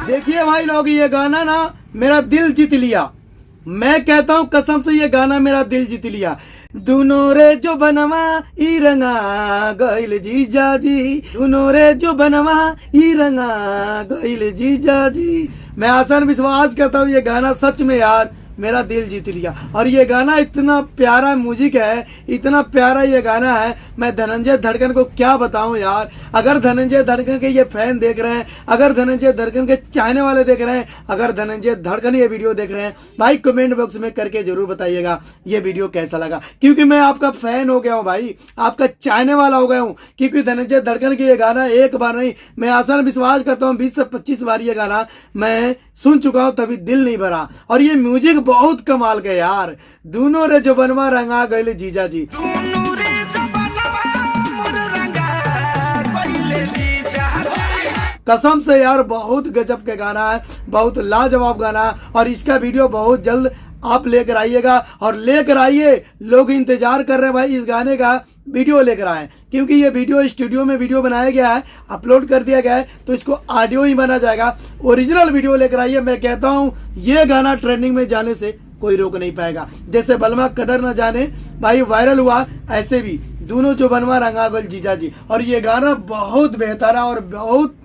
देखिए भाई लोग, ये गाना ना मेरा दिल जीत लिया। मैं कहता हूँ कसम से, ये गाना मेरा दिल जीत लिया। दुनो रे जो बनवा ई रंगा गइल जीजा जी, दुनो रे जो बनवा ई रंगा गइल जीजा जी। मैं आसान विश्वास करता हूँ ये गाना सच में यार मेरा दिल जीत लिया। और ये गाना इतना प्यारा म्यूजिक है, इतना प्यारा ये गाना है, मैं धनंजय धड़कन को क्या बताऊं यार। अगर धनंजय धड़कन के ये फैन देख रहे हैं, अगर धनंजय धड़कन के चाहने वाले देख रहे हैं, अगर धनंजय धड़कन ये वीडियो देख रहे हैं, भाई कमेंट बॉक्स में करके जरूर बताइएगा ये वीडियो कैसा लगा। क्योंकि मैं आपका फैन हो गया हूँ भाई, आपका चाहने वाला हो गया हूँ। क्योंकि धनंजय धड़कन के ये गाना एक बार नहीं, मैं आसान विश्वास करता हूँ 20 से 25 बार ये गाना मैं सुन चुका हूँ, तभी दिल नहीं भरा। और ये म्यूजिक बहुत कमाल के यार। दोनों रे जो बनवा रंगा गइले जीजा जी, कसम से यार बहुत गजब के गाना है, बहुत लाजवाब गाना है। और इसका वीडियो बहुत जल्द आप लेकर आइएगा, और लेकर आइए, लोग इंतजार कर रहे हैं भाई इस गाने का वीडियो लेकर आए। क्योंकि ये वीडियो स्टूडियो में वीडियो बनाया गया है, अपलोड कर दिया गया है, तो इसको ऑडियो ही बना जाएगा। ओरिजिनल वीडियो लेकर आइए। मैं कहता हूँ ये गाना ट्रेंडिंग में जाने से कोई रोक नहीं पाएगा। जैसे बलमा कदर न जाने भाई वायरल हुआ, ऐसे भी दोनों जो बनवा रंगा गइल जीजा जी। और ये गाना बहुत बेहतर है और बहुत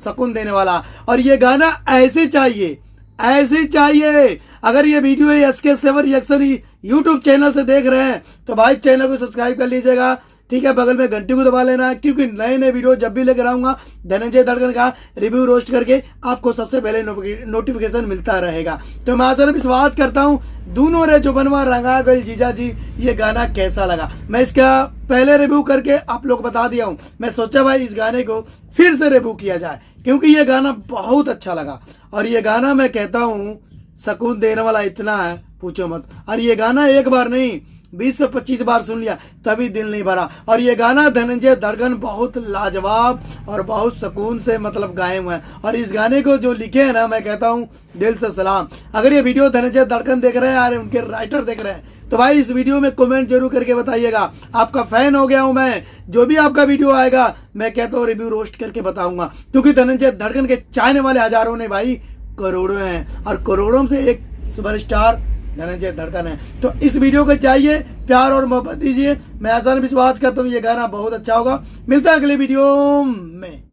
सुकून देने वाला। और ये गाना ऐसे चाहिए, ऐसे चाहिए। अगर ये video SK7 reaction YouTube channel से देख रहे हैं तो भाई चैनल को सब्सक्राइब कर लीजिएगा, ठीक है। बगल में घंटी को दबा लेना, क्योंकि नए नए वीडियो जब भी लेकर आऊंगा धनंजय धड़कन का रिव्यू रोस्ट करके आपको सबसे पहले नोटिफिकेशन मिलता रहेगा। तो मैं आसान विश्वास करता हूँ दोनों रे जो बनवा रंगा गइल जीजा जी ये गाना कैसा लगा। मैं इसका पहले रिव्यू करके आप लोग बता दिया हूँ। मैं सोचा भाई इस गाने को फिर से रिव्यू किया जाए, क्योंकि ये गाना बहुत अच्छा लगा। और ये गाना मैं कहता हूँ सुकून देने वाला इतना है पूछो मत। और ये गाना एक बार नहीं 20 से 25 बार सुन लिया तभी दिल नहीं भरा। और ये गाना धनंजय धड़कन बहुत लाजवाब और बहुत सुकून से मतलब गाए हुए हैं। और इस गाने को जो लिखे हैं ना, मैं कहता हूँ दिल से सलाम। अगर ये वीडियो धनंजय धड़कन देख रहे हैं और उनके राइटर देख रहे हैं तो भाई इस वीडियो में कमेंट जरूर करके बताइएगा। आपका फैन हो गया हूं मैं। जो भी आपका वीडियो आएगा मैं कहता हूँ रिव्यू रोस्ट करके बताऊंगा, क्योंकि धनंजय धड़कन के चाहने वाले हजारों ने भाई करोड़ों हैं, और करोड़ों से एक सुपरस्टार धनंजय धड़कन है। तो इस वीडियो को चाहिए प्यार और मोहब्बत दीजिए। मैं आसान विश्वास करता हूँ ये गाना बहुत अच्छा होगा। मिलता है अगले वीडियो में।